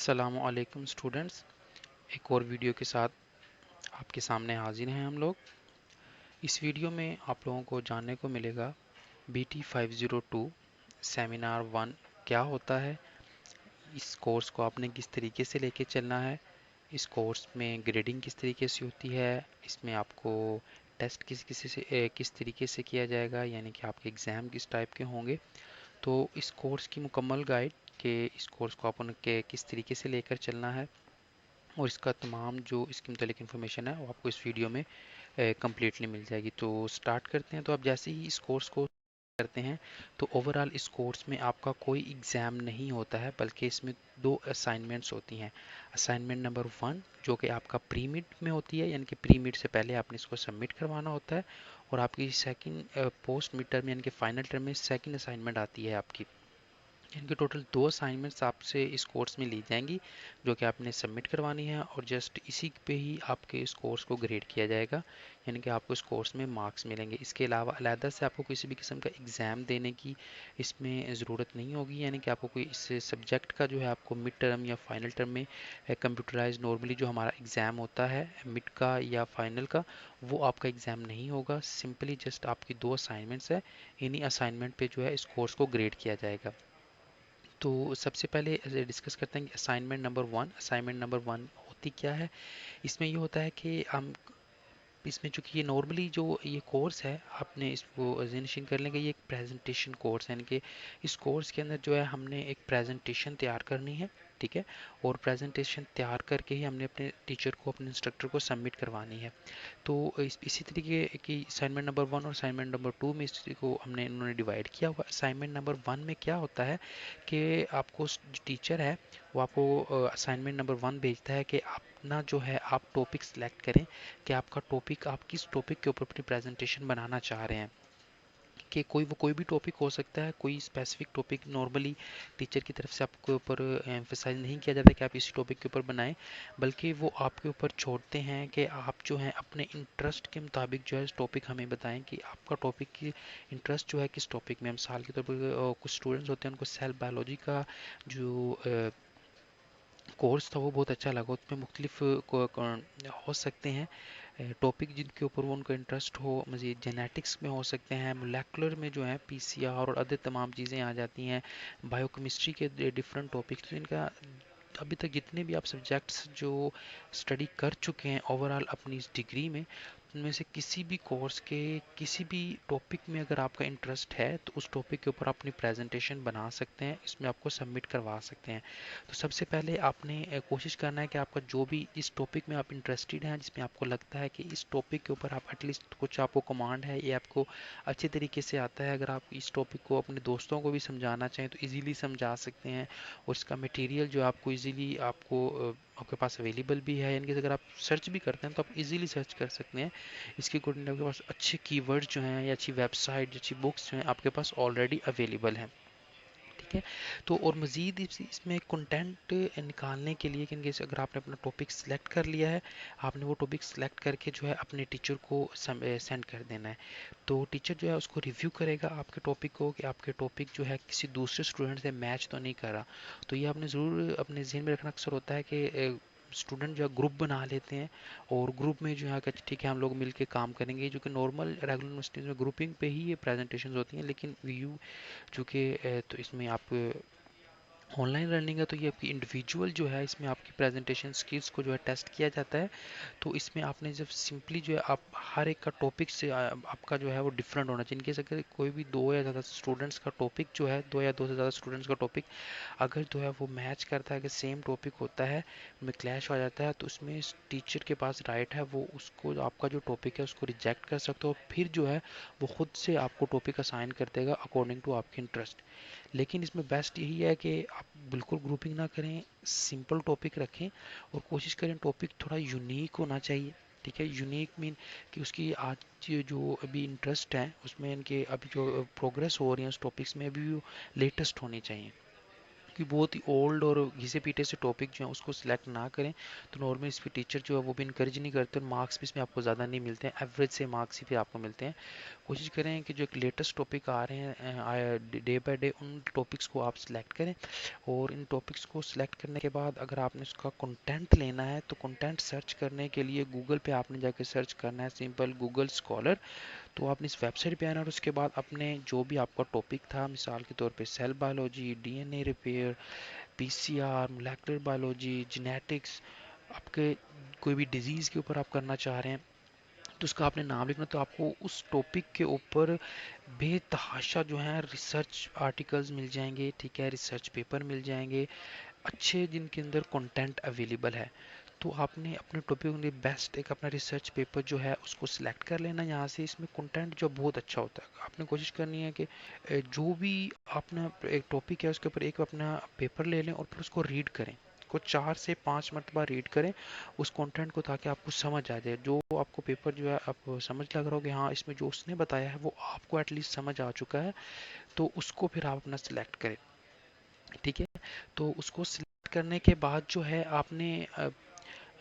अस्सलामुअलैकुम स्टूडेंट्स। एक और वीडियो के साथ आपके सामने हाजिर हैं हम लोग। इस वीडियो में आप लोगों को जानने को मिलेगा BT502 सेमिनार 1 क्या होता है, इस कोर्स को आपने किस तरीके से लेके चलना है, इस कोर्स में ग्रेडिंग किस तरीके से होती है, इसमें आपको टेस्ट किस तरीके से किया जाएगा, यानी कि आपके एग्ज़ाम किस टाइप के होंगे। तो इस कोर्स की मुकम्मल गाइड के इस कोर्स को अपन के किस तरीके से लेकर चलना है और इसका तमाम जो इसके मतलब इन्फॉर्मेशन है वो आपको इस वीडियो में कम्प्लीटली मिल जाएगी। तो स्टार्ट करते हैं। तो आप जैसे ही इस कोर्स को करते हैं तो ओवरऑल इस कोर्स में आपका कोई एग्ज़ाम नहीं होता है, बल्कि इसमें दो असाइनमेंट्स होती हैं। असाइनमेंट नंबर 1 जो कि आपका प्री मिड में होती है, यानी कि प्री मिड से पहले आपने इसको सबमिट करवाना होता है, और आपकी सेकंड पोस्ट मिड टर्म यानी कि फाइनल टर्म में सेकंड असाइनमेंट आती है आपकी। इनके टोटल दो असाइनमेंट्स आपसे इस कोर्स में ली जाएंगी, जो कि आपने सबमिट करवानी है, और जस्ट इसी पे ही आपके इस कोर्स को ग्रेड किया जाएगा, यानी कि आपको इस कोर्स में मार्क्स मिलेंगे। इसके अलावा अलहदा से आपको किसी भी किस्म का एग्ज़ाम देने की इसमें ज़रूरत नहीं होगी, यानी कि आपको कोई इस सब्जेक्ट का जो है आपको मिड टर्म या फाइनल टर्म में कंप्यूटराइज नॉर्मली जो हमारा एग्ज़ाम होता है मिड का या फाइनल का, वो आपका एग्ज़ाम नहीं होगा। सिंपली जस्ट आपकी दो असाइनमेंट्स है, इन्हीं असाइनमेंट पे जो है इस कोर्स को ग्रेड किया जाएगा। तो सबसे पहले डिस्कस करते हैं कि असाइनमेंट नंबर 1 होती क्या है। इसमें ये होता है कि हम इसमें चूंकि ये नॉर्मली जो ये कोर्स है, आपने इसको एजेंशन कर लेंगे, ये एक प्रेजेंटेशन कोर्स है, यानी कि इस कोर्स के अंदर जो है हमने एक प्रेजेंटेशन तैयार करनी है, ठीक है। और प्रेजेंटेशन तैयार करके ही हमने अपने टीचर को, अपने इंस्ट्रक्टर को सबमिट करवानी है। तो इसी तरीके की असाइनमेंट नंबर 1 और असाइनमेंट नंबर 2 में इसी को हमने इन्होंने डिवाइड किया हुआ। असाइनमेंट नंबर 1 में क्या होता है कि आपको जो टीचर है वो आपको असाइनमेंट नंबर 1 भेजता है कि अपना जो है आप टॉपिक सिलेक्ट करें कि आपका टॉपिक, आप किस टॉपिक के ऊपर अपनी प्रेजेंटेशन बनाना चाह रहे हैं। कि कोई भी टॉपिक हो सकता है, कोई स्पेसिफिक टॉपिक नॉर्मली टीचर की तरफ से आपके ऊपर एम्फेसाइज नहीं किया जाता कि आप इसी टॉपिक के ऊपर बनाएं, बल्कि वो आपके ऊपर छोड़ते हैं कि आप जो है अपने इंटरेस्ट के मुताबिक जो है टॉपिक हमें बताएं कि आपका टॉपिक की इंटरेस्ट जो है किस टॉपिक में। मिसाल के तौर पर कुछ स्टूडेंट्स होते हैं उनको सेल बायोलॉजी का जो कोर्स था वो बहुत अच्छा लगा। उसमें मुख्तलिफ हो सकते हैं टॉपिक जिनके ऊपर वो उनका इंटरेस्ट हो। मज़ीद जेनेटिक्स में हो सकते हैं, मोलेकुलर में जो है PCR और अदर तमाम चीज़ें आ जाती हैं, बायोकेमिस्ट्री के डिफरेंट टॉपिक्स। तो इनका अभी तक जितने भी आप सब्जेक्ट्स जो स्टडी कर चुके हैं ओवरऑल अपनी इस डिग्री में, उनमें से किसी भी कोर्स के किसी भी टॉपिक में अगर आपका इंटरेस्ट है तो उस टॉपिक के ऊपर अपनी प्रेजेंटेशन बना सकते हैं, इसमें आपको सबमिट करवा सकते हैं। तो सबसे पहले आपने कोशिश करना है कि आपका जो भी इस टॉपिक में आप इंटरेस्टेड हैं, जिसमें आपको लगता है कि इस टॉपिक के ऊपर आप एटलीस्ट कुछ आपको कमांड है, ये आपको अच्छे तरीके से आता है, अगर आप इस टॉपिक को अपने दोस्तों को भी समझाना चाहें तो इजीली समझा सकते हैं। और इसका मटेरियल जो आपको इजीली आपके पास अवेलेबल भी है, यानी कि अगर आप सर्च भी करते हैं तो आप इजीली सर्च कर सकते हैं। इसके अकॉर्डिंग आपके पास अच्छे कीवर्ड्स जो हैं या अच्छी वेबसाइट, अच्छी बुक्स जो हैं आपके पास ऑलरेडी अवेलेबल हैं, ठीक है। तो और मज़ीद इसमें कंटेंट निकालने के लिए कि अगर आपने अपना टॉपिक सिलेक्ट कर लिया है, आपने वो टॉपिक सिलेक्ट करके जो है अपने टीचर को सेंड कर देना है। तो टीचर जो है उसको रिव्यू करेगा आपके टॉपिक को कि आपके टॉपिक जो है किसी दूसरे स्टूडेंट से मैच तो नहीं कर रहा। तो ये आपने ज़रूर अपने जहन में रखना। अक्सर होता है कि स्टूडेंट जो है ग्रुप बना लेते हैं, और ग्रुप में जो है कि ठीक है हम लोग मिलके काम करेंगे, जो कि नॉर्मल रेगुलर यूनिवर्सिटीज़ में ग्रुपिंग पे ही ये प्रेजेंटेशंस होती हैं। लेकिन वीयू चूँकि तो इसमें आप ऑनलाइन लर्निंग है, तो ये आपकी इंडिविजुअल जो है इसमें आपकी प्रेजेंटेशन स्किल्स को जो है टेस्ट किया जाता है। तो इसमें आपने जब सिंपली जो है आप हर एक का टॉपिक से आपका जो है वो डिफरेंट होना चाहिए। इनकेस अगर कोई भी दो या ज़्यादा स्टूडेंट्स का टॉपिक जो है, दो या दो से ज़्यादा स्टूडेंट्स का टॉपिक अगर जो है वो मैच करता है, अगर सेम टॉपिक होता है, उनमें क्लैश हो जाता है, तो उसमें टीचर के पास राइट है, वो उसको आपका जो टॉपिक है उसको रिजेक्ट कर सकते हो, फिर जो है वो खुद से आपको टॉपिक असाइन कर देगा अकॉर्डिंग टू आपके इंटरेस्ट। लेकिन इसमें बेस्ट यही है कि आप बिल्कुल ग्रुपिंग ना करें, सिंपल टॉपिक रखें, और कोशिश करें टॉपिक थोड़ा यूनिक होना चाहिए, ठीक है। यूनिक मीन कि उसकी आज जो अभी इंटरेस्ट है उसमें, इनके अभी जो प्रोग्रेस हो रही है उस टॉपिक्स में, अभी वो लेटेस्ट होनी चाहिए। कि बहुत ही ओल्ड और घिसे पीटे से टॉपिक जो है उसको सिलेक्ट ना करें। तो नॉर्मली इस पे टीचर जो है वो भी इनकरेज नहीं करते और मार्क्स भी इसमें आपको ज़्यादा नहीं मिलते हैं, एवरेज से मार्क्स ही फिर आपको मिलते हैं। कोशिश करें कि जो एक लेटेस्ट टॉपिक आ रहे हैं डे बाय डे, उन टॉपिक्स को आप सिलेक्ट करें। और इन टॉपिक्स को सिलेक्ट करने के बाद अगर आपने उसका कंटेंट लेना है तो कंटेंट सर्च करने के लिए गूगल पे आपने जाके सर्च करना है, सिंपल गूगल स्कॉलर। तो आपने इस वेबसाइट पे आना और उसके बाद अपने जो भी आपका टॉपिक था, मिसाल के तौर पे cell biology, DNA repair, PCR, molecular biology, genetics, आपके कोई भी डिजीज़ के ऊपर आप करना चाह रहे हैं, तो उसका आपने नाम लिखना। तो आपको उस टॉपिक के ऊपर बेतहाशा जो है रिसर्च आर्टिकल्स मिल जाएंगे, ठीक है, रिसर्च पेपर मिल जाएंगे अच्छे, जिनके अंदर कंटेंट अवेलेबल है। तो आपने अपने टॉपिक के लिए बेस्ट एक अपना रिसर्च पेपर जो है उसको सिलेक्ट कर लेना यहाँ से। इसमें कंटेंट जो बहुत अच्छा होता है, आपने कोशिश करनी है कि जो भी अपना एक टॉपिक है उसके ऊपर एक अपना पेपर ले लें और फिर उसको रीड करें, को 4 से 5 मरतबा रीड करें उस कंटेंट को, ताकि आपको समझ आ जाए। जो आपको पेपर जो है आप समझ लग रहा हो कि हाँ इसमें जो उसने बताया है वो आपको एटलीस्ट समझ आ चुका है, तो उसको फिर आप अपना सिलेक्ट करें, ठीक है। तो उसको सिलेक्ट करने के बाद जो है आपने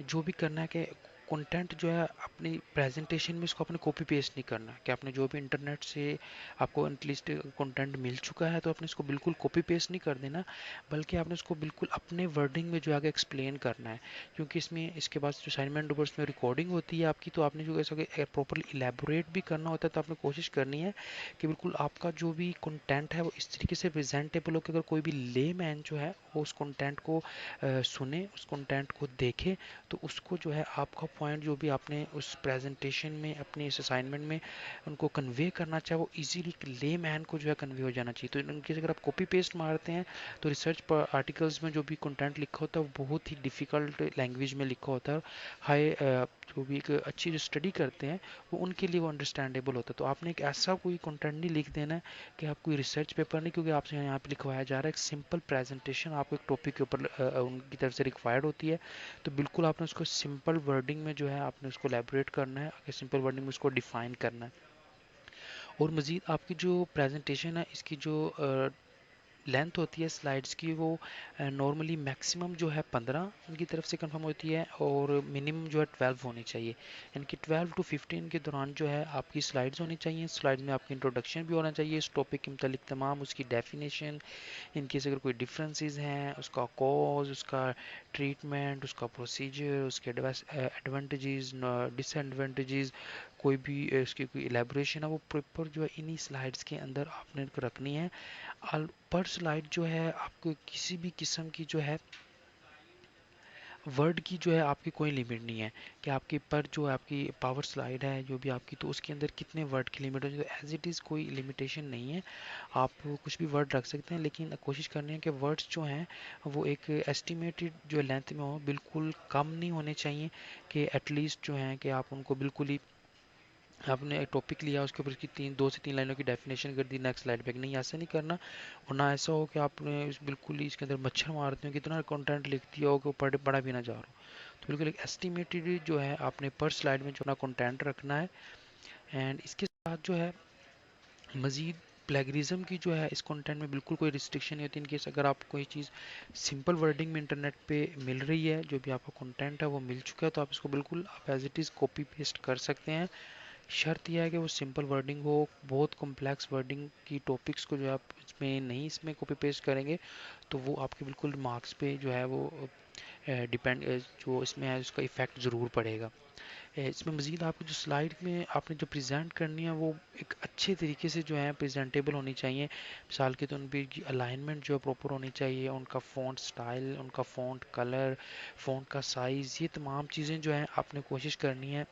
जो भी करना है कि कंटेंट जो है अपनी प्रेजेंटेशन में उसको आपने कॉपी पेस्ट नहीं करना, कि आपने जो भी इंटरनेट से आपको एटलीस्ट कंटेंट मिल चुका है तो आपने इसको बिल्कुल कॉपी पेस्ट नहीं कर देना, बल्कि आपने उसको बिल्कुल अपने वर्डिंग में जो आगे एक्सप्लेन करना है। क्योंकि इसमें इसके बाद जो असाइनमेंट ऊपर उसमें रिकॉर्डिंग होती है आपकी, तो आपने जो ऐसा प्रॉपरली इलेबोरेट भी करना होता है, तो आपने कोशिश करनी है कि बिल्कुल आपका जो भी कंटेंट है वो इस तरीके से प्रेजेंटेबल हो कि अगर कोई भी ले मैन जो है वो उस कंटेंट को सुने, उस कंटेंट को देखे, तो उसको जो है आपका पॉइंट जो भी आपने उस प्रेजेंटेशन में अपने इस असाइनमेंट में उनको कन्वे करना चाहे वो इजीली ले मैन को जो है कन्वे हो जाना चाहिए। तो इनकेस अगर आप कॉपी पेस्ट मारते हैं तो रिसर्च पर आर्टिकल्स में जो भी कंटेंट लिखा होता है वो बहुत ही डिफ़िकल्ट लैंग्वेज में लिखा होता है। हाई जो भी एक अच्छी जो स्टडी करते हैं वो उनके लिए वो अंडरस्टैंडेबल होता है। तो आपने एक ऐसा कोई कंटेंट नहीं लिख देना है कि आप कोई रिसर्च पेपर नहीं, क्योंकि आपसे यहाँ पे लिखवाया जा रहा है एक सिंपल प्रेजेंटेशन आपको एक टॉपिक के ऊपर उनकी तरफ से रिक्वायर्ड होती है। तो बिल्कुल आपने उसको सिंपल वर्डिंग में जो है आपने उसको एलेबोरेट करना है, सिंपल वर्डिंग में उसको डिफाइन करना है। और मज़ीद आपकी जो प्रेजेंटेशन है इसकी जो लेंथ होती है स्लाइड्स की, वो नॉर्मली मैक्सिमम जो है 15 उनकी तरफ से कंफर्म होती है और मिनिमम जो है 12 होनी चाहिए। यानी कि 12 to 15 के दौरान जो है आपकी स्लाइड्स होनी चाहिए। स्लाइड्स में आपकी इंट्रोडक्शन भी होना चाहिए इस टॉपिक के मतलब तमाम उसकी डेफिनेशन, इनकेस अगर कोई डिफरेंसेस हैं, उसका कॉज, उसका ट्रीटमेंट, उसका प्रोसीजर, उसके एडवांटेजेस, डिसएडवांटेजेस, कोई भी इसकी कोई एलेबोरेशन है वो प्रॉपर जो है इन्हीं स्लाइड्स के अंदर आपने रखनी है। पर स्लाइड जो है आपको किसी भी किस्म की जो है वर्ड की जो है आपकी कोई लिमिट नहीं है, कि आपके पर जो आपकी पावर स्लाइड है जो भी आपकी, तो उसके अंदर कितने वर्ड की लिमिट है, तो एज इट इज़ कोई लिमिटेशन नहीं है, आप कुछ भी वर्ड रख सकते हैं। लेकिन कोशिश करनी है कि वर्ड्स जो हैं वो एक एस्टिमेटेड जो लेंथ में हो, बिल्कुल कम नहीं होने चाहिए, कि एटलीस्ट जो है कि आप उनको बिल्कुल ही आपने एक टॉपिक लिया उसके ऊपर उसकी 2 से 3 लाइनों की डेफिनेशन कर दी, नेक्स्ट स्लाइड पे नहीं, ऐसा नहीं करना। और ना ऐसा हो कि आपने बिल्कुल ही इसके अंदर मच्छर मारते हो, कितना कंटेंट लिख दिया हो कि वो पढ़ा भी ना जा रहा हो। तो बिल्कुल एक एस्टिमेटेड जो है आपने पर स्लाइड में जो अपना कंटेंट रखना है। एंड इसके साथ जो है मज़ीद प्लेगरिज्म की जो है इस कंटेंट में बिल्कुल कोई रिस्ट्रिक्शन नहीं होती। इनकेस अगर आप कोई चीज़ सिंपल वर्डिंग में इंटरनेट पे मिल रही है, जो भी आपका कंटेंट है वो मिल चुका है, तो आप इसको बिल्कुल आप as it is copy paste कर सकते हैं। शर्त यह है कि वो सिंपल वर्डिंग हो, बहुत कॉम्प्लेक्स वर्डिंग की टॉपिक्स को जो है आप इसमें कॉपी पेस्ट करेंगे तो वो आपके बिल्कुल मार्क्स पे जो है वो डिपेंड जो इसमें है उसका इफ़ेक्ट ज़रूर पड़ेगा। इसमें मज़ीद आपकी जो स्लाइड में आपने जो प्रेजेंट करनी है वो एक अच्छे तरीके से जो है प्रेजेंटेबल होनी चाहिए। मिसाल के तौर पे उनकी अलाइनमेंट जो है प्रॉपर होनी चाहिए, उनका फ़ॉन्ट स्टाइल, उनका फ़ॉन्ट कलर, फ़ॉन्ट का साइज़, ये तमाम चीज़ें जो हैं आपने कोशिश करनी है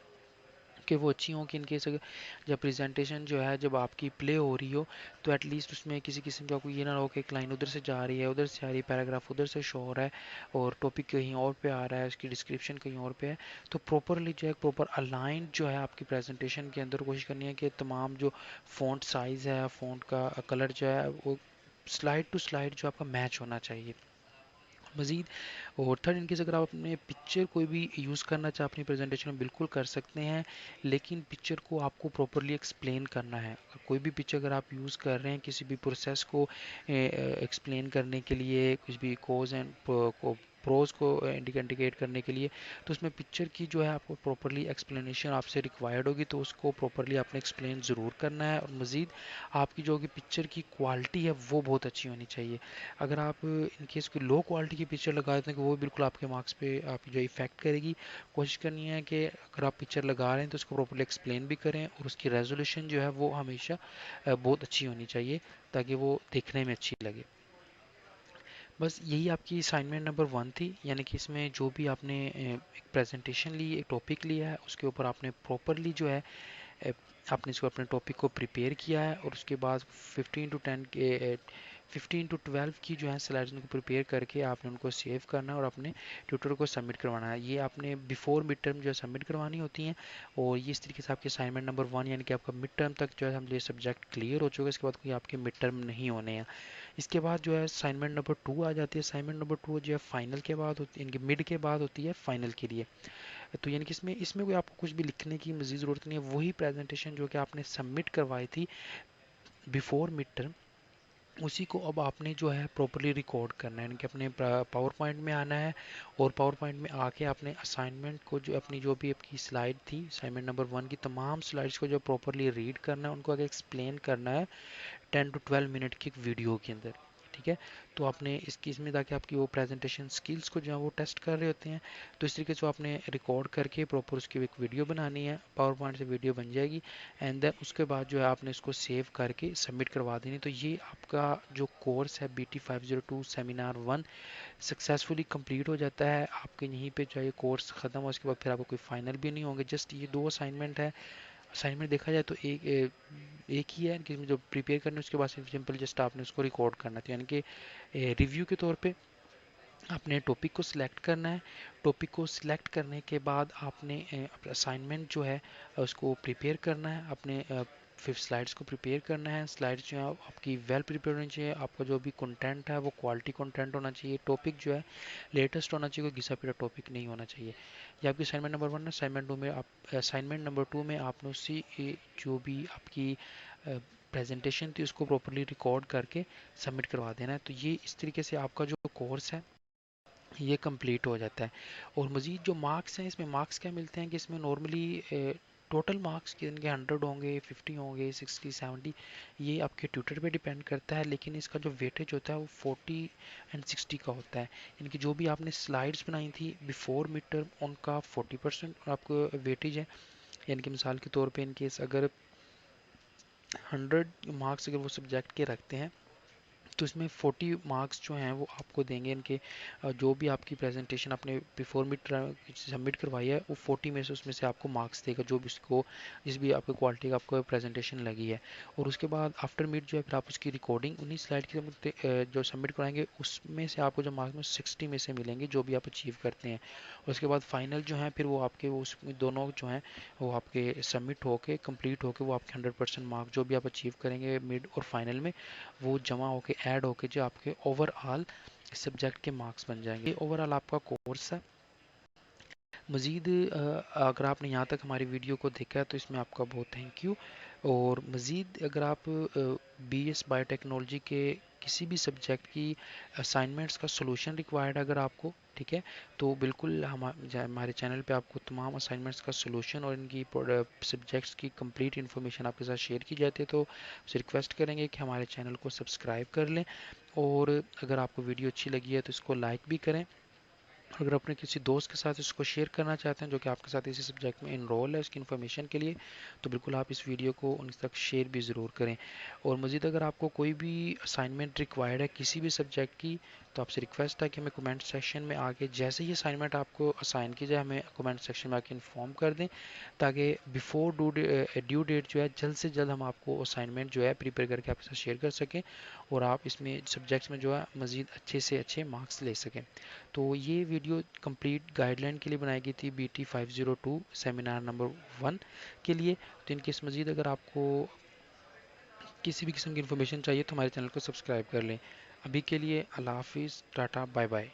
कि वो अच्छी हों, कि इनकेस अगर जब प्रेजेंटेशन जो है जब आपकी प्ले हो रही हो तो एटलीस्ट उसमें किसी किस्म का कोई ये ना हो कि एक लाइन उधर से जा रही है, उधर से आ रही है, पैराग्राफ उधर से शो हो रहा है और टॉपिक कहीं और पे आ रहा है, उसकी डिस्क्रिप्शन कहीं और पे है। तो प्रॉपरली जो है प्रॉपर अलाइंड जो है आपकी प्रेजेंटेशन के अंदर कोशिश करनी है कि तमाम जो फ़ॉन्ट साइज़ है, फ़ॉन्ट का कलर जो है वो स्लाइड टू स्लाइड जो आपका मैच होना चाहिए। मज़ीद और थर्ड इनकेस अगर आप अपने पिक्चर कोई भी यूज़ करना चाहें अपनी प्रेजेंटेशन में बिल्कुल कर सकते हैं, लेकिन पिक्चर को आपको प्रॉपरली एक्सप्लेन करना है। कोई भी पिक्चर अगर आप यूज़ कर रहे हैं किसी भी प्रोसेस को एक्सप्लेन करने के लिए, कुछ भी कोज एंड प्रोज को इंडिकेट करने के लिए, तो उसमें पिक्चर की जो है आपको प्रॉपरली एक्सप्लेनेशन आपसे रिक्वायर्ड होगी, तो उसको प्रॉपरली आपने एक्सप्लेन ज़रूर करना है। और मज़ीद आपकी जो कि पिक्चर की क्वालिटी है वो बहुत अच्छी होनी चाहिए। अगर आप इनकेस कोई लो क्वालिटी की पिक्चर लगा देते हैं कि वो बिल्कुल आपके मार्क्स पे आप जो इफेक्ट करेगी। कोशिश करनी है कि अगर आप पिक्चर लगा रहे हैं तो उसको प्रॉपरली एक्सप्लेन भी करें, और उसकी रेजोल्यूशन जो है वो हमेशा बहुत अच्छी होनी चाहिए, ताकि वो देखने में अच्छी लगे। बस यही आपकी असाइनमेंट नंबर 1 थी, यानी कि इसमें जो भी आपने एक प्रेजेंटेशन ली, एक टॉपिक लिया है, उसके ऊपर आपने प्रॉपरली जो है अ, आपने इसको अपने टॉपिक को प्रिपेयर किया है, और उसके बाद 15 टू 12 की जो है स्लाइड्स उनको प्रिपेयर करके आपने उनको सेव करना है और अपने ट्यूटर को सबमिट करवाना है। ये आपने बिफोर मिड टर्म जो है सबमिट करवानी होती हैं। और ये इस तरीके से आपके असाइनमेंट नंबर 1 यानी कि आपका मिड टर्म तक जो है हम ये सब्जेक्ट क्लियर हो चुके हैं। इसके बाद कोई आपके मिड टर्म नहीं होने हैं। इसके बाद जो है असाइनमेंट नंबर 2 आ जाती है। असाइनमेंट नंबर 2 जो है फाइनल के बाद होती है, इनके मिड के बाद होती है फाइनल के लिए। तो यानी कि इसमें इसमें कोई आपको कुछ भी लिखने की मज़ीद ज़रूरत नहीं है। वही प्रेजेंटेशन जो कि आपने सबमिट करवाई थी बिफोर मिड टर्म, उसी को अब आपने जो है प्रॉपरली रिकॉर्ड करना है, यानी कि अपने पावर पॉइंट में आना है। और पावर पॉइंट में आके अपने असाइनमेंट को जो अपनी जो भी आपकी स्लाइड थी असाइनमेंट नंबर 1 की तमाम स्लाइड्स को जो प्रॉपरली रीड करना है, उनको आगे एक्सप्लेन करना है 10 to 12 मिनट की एक वीडियो के अंदर। ठीक है, तो आपने इसकी इसमें ताकि आपकी वो प्रेजेंटेशन स्किल्स को जो है वो टेस्ट कर रहे होते हैं, तो इस तरीके से आपने रिकॉर्ड करके प्रॉपर उसकी एक वीडियो बनानी है। पावर पॉइंट से वीडियो बन जाएगी, एंड देन उसके बाद जो है आपने इसको सेव करके सबमिट करवा देनी। तो ये आपका जो कोर्स है BT502 सेमिनार 1 सक्सेसफुली कंप्लीट हो जाता है। आपके यहीं पे जो है कोर्स ख़त्म हो, उसके बाद फिर आपको कोई फाइनल भी नहीं होंगे। जस्ट ये 2 असाइनमेंट है। असाइनमेंट देखा जाए तो एक ही है कि जो प्रिपेयर करना है, उसके बाद सिंपल जस्ट आपने उसको रिकॉर्ड करना था, यानी कि रिव्यू के तौर पे आपने टॉपिक को सिलेक्ट करना है। टॉपिक को सिलेक्ट करने के बाद आपने असाइनमेंट जो है उसको प्रिपेयर करना है। अपने फिर स्लाइड्स को प्रिपेयर करना है। स्लाइड्स जो है आपकी वेल प्रिपेयर होनी चाहिए। आपका जो भी कंटेंट है वो क्वालिटी कंटेंट होना चाहिए। टॉपिक जो है लेटेस्ट होना चाहिए, कोई घिसा पिटा टॉपिक नहीं होना चाहिए। ये आपकी असाइनमेंट नंबर 1 है। असाइनमेंट नंबर 2 में आपने उसी जो भी आपकी प्रेजेंटेशन थी उसको प्रॉपरली रिकॉर्ड करके सबमिट करवा देना है। तो ये इस तरीके से आपका जो कोर्स है ये कंप्लीट हो जाता है। और मज़ीद जो मार्क्स हैं, इसमें मार्क्स क्या मिलते हैं कि इसमें नॉर्मली टोटल मार्क्स के इनके 100 होंगे, 50 होंगे, 60, 70, ये आपके ट्यूटर पे डिपेंड करता है। लेकिन इसका जो वेटेज होता है वो 40 एंड 60 का होता है। इनकी जो भी आपने स्लाइड्स बनाई थी बिफोर मिड टर्म उनका 40% आपको वेटेज है। यानी कि मिसाल के तौर पे इनकेस अगर 100 मार्क्स अगर वो सब्जेक्ट के रखते हैं, तो इसमें 40 मार्क्स जो हैं वो आपको देंगे इनके। जो भी आपकी प्रेजेंटेशन आपने बिफोर मिड सबमिट करवाई है, वो 40 में से उसमें से आपको मार्क्स देगा, जो भी उसको जिस भी आपकी क्वालिटी का आपको प्रेजेंटेशन लगी है। और उसके बाद आफ्टर मिड जो है फिर आप उसकी रिकॉर्डिंग उन्हीं स्लाइड के जो सबमिट कराएंगे उसमें से आपको जो मार्क्स में 60 में से मिलेंगे, जो भी आप अचीव करते हैं। और उसके बाद फाइनल जो है फिर वो आपके वो उसमें दोनों जो हैं वो आपके सबमिट होके कंप्लीट होके वो आपके 100% मार्क्स जो भी आप अचीव करेंगे मिड और फाइनल में, वो जमा होके ऐड होके जो आपके ओवरऑल सब्जेक्ट के मार्क्स बन जाएंगे। ओवरऑल आपका कोर्स है। मज़ीद अगर आपने यहाँ तक हमारी वीडियो को देखा है तो इसमें आपका बहुत थैंक यू। और मज़ीद अगर आप BS बायोटेक्नोलॉजी के किसी भी सब्जेक्ट की असाइनमेंट्स का सॉल्यूशन रिक्वायर्ड है अगर आपको, ठीक है, तो बिल्कुल हमारे चैनल पे आपको तमाम असाइनमेंट्स का सॉल्यूशन और इनकी सब्जेक्ट्स की कंप्लीट इन्फॉर्मेशन आपके साथ शेयर की जाती है। तो आपसे रिक्वेस्ट करेंगे कि हमारे चैनल को सब्सक्राइब कर लें, और अगर आपको वीडियो अच्छी लगी है तो इसको लाइक भी करें। अगर अपने किसी दोस्त के साथ इसको शेयर करना चाहते हैं जो कि आपके साथ इसी सब्जेक्ट में इनरोल है उसकी इन्फॉर्मेशन के लिए, तो बिल्कुल आप इस वीडियो को उन तक शेयर भी ज़रूर करें। और मज़ीद अगर आपको कोई भी असाइनमेंट रिक्वायर्ड है किसी भी सब्जेक्ट की, तो आपसे रिक्वेस्ट है कि हमें कमेंट सेक्शन में आके जैसे ही असाइनमेंट आपको असाइन की जाए हमें कमेंट सेक्शन में आके इन्फॉर्म कर दें, ताकि बिफोर ड्यू डेट जो है जल्द से जल्द हम आपको असाइनमेंट जो है प्रिपेयर करके आपके साथ शेयर कर सकें, और आप इसमें सब्जेक्ट्स में जो है मज़ीद अच्छे से अच्छे मार्क्स ले सकें। तो ये वीडियो कंप्लीट गाइडलाइन के लिए बनाई गई थी BT502 सेमिनार नंबर 1 के लिए। तो इनके इस मज़ीद अगर आपको किसी भी किस्म की इन्फॉर्मेशन चाहिए तो हमारे चैनल को सब्सक्राइब कर लें। अभी के लिए अल्लाह हाफिज़, टाटा, बाय बाय।